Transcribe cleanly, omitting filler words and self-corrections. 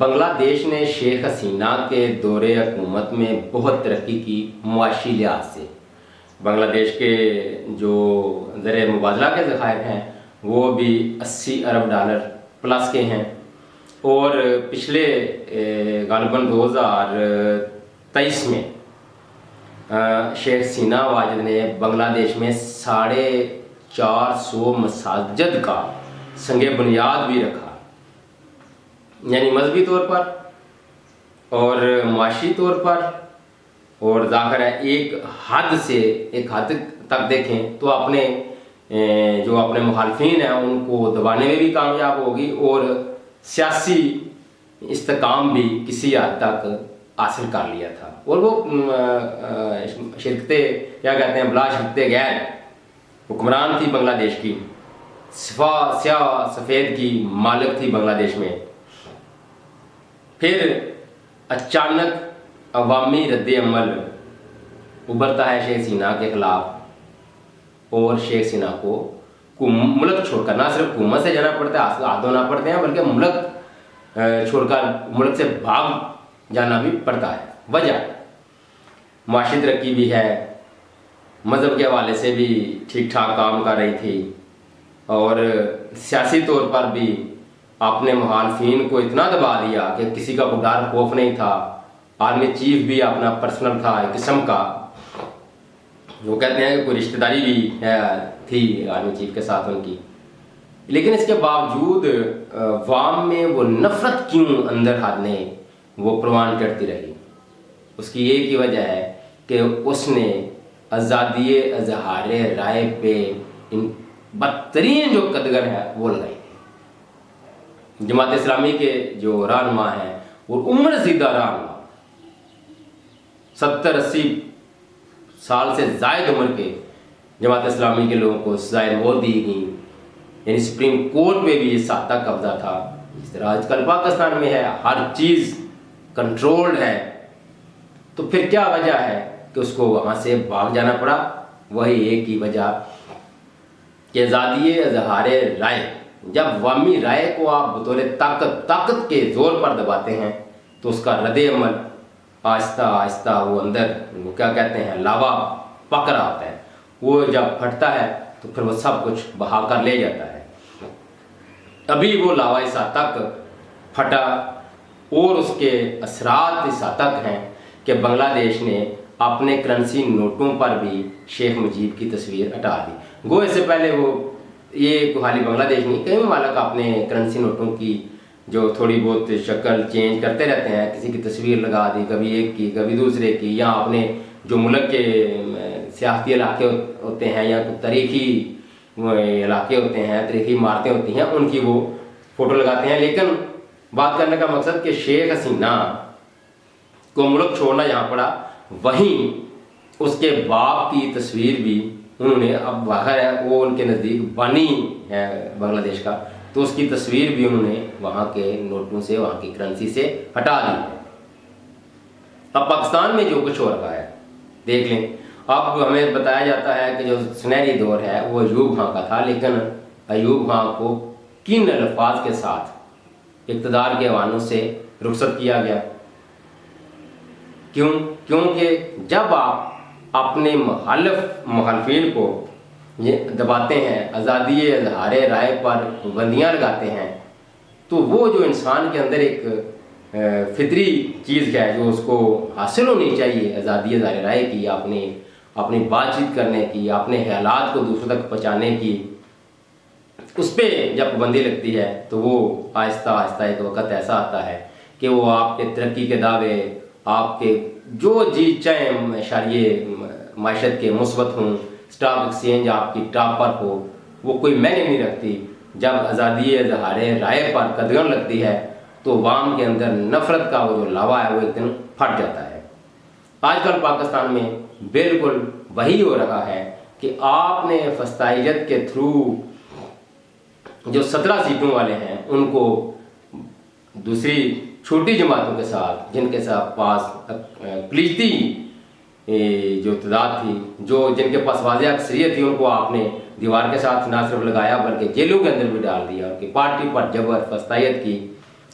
بنگلہ دیش نے شیخ حسینہ کے دور حکومت میں بہت ترقی کی معاشی لحاظ سے۔ بنگلہ دیش کے جو زر مبادلہ کے ذخائر ہیں وہ بھی 80 ارب ڈالر پلس کے ہیں، اور پچھلے غالباً 2023 میں شیخ حسینہ واجد نے بنگلہ دیش میں 450 مساجد کا سنگ بنیاد بھی رکھا، یعنی مذہبی طور پر اور معاشی طور پر، اور ظاہر ہے ایک حد تک دیکھیں تو اپنے مخالفین ہیں ان کو دبانے میں بھی کامیاب ہوگی، اور سیاسی استحکام بھی کسی حد تک حاصل کر لیا تھا۔ اور وہ بلا شرکت غیر حکمران تھی بنگلہ دیش کی، سیاہ سفید کی مالک تھی بنگلہ دیش میں۔ پھر اچانک عوامی رد عمل ابھرتا ہے شیخ حسینہ کے خلاف، اور شیخ حسینہ کو ملک چھوڑ کر، نہ صرف حکومت سے جانا پڑتا ہے، ہاتھ دھونا پڑتے ہیں، بلکہ ملک چھوڑ کر ملک سے بھاگ جانا بھی پڑتا ہے۔ وجہ معاشی ترقی بھی ہے، مذہب کے حوالے سے بھی ٹھیک ٹھاک کام کر رہی تھی، اور سیاسی طور پر بھی اپنے مخالفین کو اتنا دبا دیا کہ کسی کا کوئی ڈر خوف نہیں تھا۔ آرمی چیف بھی اپنا پرسنل تھا ایک قسم کا، وہ کہتے ہیں کہ کوئی رشتہ داری بھی تھی آرمی چیف کے ساتھ ان کی، لیکن اس کے باوجود عوام میں وہ نفرت کیوں اندر ہاتھنے وہ پروان چڑھتی رہی؟ اس کی ایک ہی وجہ ہے کہ اس نے آزادی اظہار رائے پہ ان بدترین جو قدغن ہے وہ لگائی۔ جماعت اسلامی کے جو رہنما ہیں اور عمر رسیدہ رہنما، 70-80 سال سے زائد عمر کے جماعت اسلامی کے لوگوں کو سزائے موت دی گئی، یعنی سپریم کورٹ پہ بھی اس حد تک قبضہ تھا جس طرح آج کل پاکستان میں ہے، ہر چیز کنٹرولڈ ہے۔ تو پھر کیا وجہ ہے کہ اس کو وہاں سے بھاگ جانا پڑا؟ وہی ایک ہی وجہ کہ آزادی اظہار رائے، جب عوامی رائے کو آپ بطور طاقت کے زور پر دباتے ہیں تو اس کا رد عمل آہستہ آہستہ وہ اندر وہ کیا کہتے ہیں لاوا پک رہا ہوتا ہے، وہ جب پھٹتا ہے تو پھر وہ سب کچھ بہا کر لے جاتا ہے۔ ابھی وہ لاوا اس حد تک پھٹا اور اس کے اثرات اس حد تک ہیں کہ بنگلہ دیش نے اپنے کرنسی نوٹوں پر بھی شیخ مجیب کی تصویر ہٹا دی۔ گو اس سے پہلے وہ یہ خالی بنگلہ دیش نہیں، کئی ممالک اپنے کرنسی نوٹوں کی جو تھوڑی بہت شکل چینج کرتے رہتے ہیں، کسی کی تصویر لگا دی، کبھی ایک کی کبھی دوسرے کی، یا اپنے جو ملک کے سیاحتی علاقے ہوتے ہیں یا تاریخی علاقے ہوتے ہیں، تاریخی عمارتیں ہوتی ہیں، ان کی وہ فوٹو لگاتے ہیں۔ لیکن بات کرنے کا مقصد کہ شیخ حسینہ کو ملک چھوڑنا یہاں پڑا، وہیں اس کے باپ کی تصویر بھی انہوں نے، اب باہر ہے وہ ان کے نزدیک بانی ہے بنگلہ دیش کا، تو اس کی تصویر بھی انہوں نے وہاں کے نوٹوں سے، وہاں کی کرنسی سے ہٹا دی۔ اب پاکستان میں جو کچھ ہو رہا ہے دیکھ لیں۔ اب ہمیں بتایا جاتا ہے کہ جو سنہری دور ہے وہ ایوب خان کا تھا، لیکن ایوب خان کو کن الفاظ کے ساتھ اقتدار کے ایوانوں سے رخصت کیا گیا؟ کیونکہ جب آپ اپنے مخالفین کو یہ دباتے ہیں، آزادی اظہار رائے پر پابندیاں لگاتے ہیں، تو وہ جو انسان کے اندر ایک فطری چیز ہے جو اس کو حاصل ہونی چاہیے، آزادی اظہار رائے کی، اپنی بات چیت کرنے کی، اپنے خیالات کو دوسروں تک پہنچانے کی، اس پہ جب پابندی لگتی ہے تو وہ آہستہ آہستہ ایک وقت ایسا آتا ہے کہ وہ آپ کے ترقی کے دعوے، آپ کے جو جی چاہیں اشاریے معیشت کے مثبت ہوں، اسٹاک ایکسچینج آپ کی ٹاپ پر ہو، وہ کوئی معنی نہیں رکھتی۔ جب آزادی اظہار رائے پر قدغن لگتی ہے تو عوام کے اندر نفرت کا وہ جو لاوا ہے وہ ایک دن پھٹ جاتا ہے۔ آج کل پاکستان میں بالکل وہی ہو رہا ہے کہ آپ نے فسطائیت کے تھرو جو 17 سیٹوں والے ہیں ان کو دوسری چھوٹی جماعتوں کے ساتھ، جن کے ساتھ پاس اقلیتی جو تعداد تھی، جن کے پاس واضح اکثریت تھی، ان کو آپ نے دیوار کے ساتھ نہ صرف لگایا بلکہ جیلوں کے اندر بھی ڈال دیا، ان کی پارٹی پر جبر فسطائیت کی،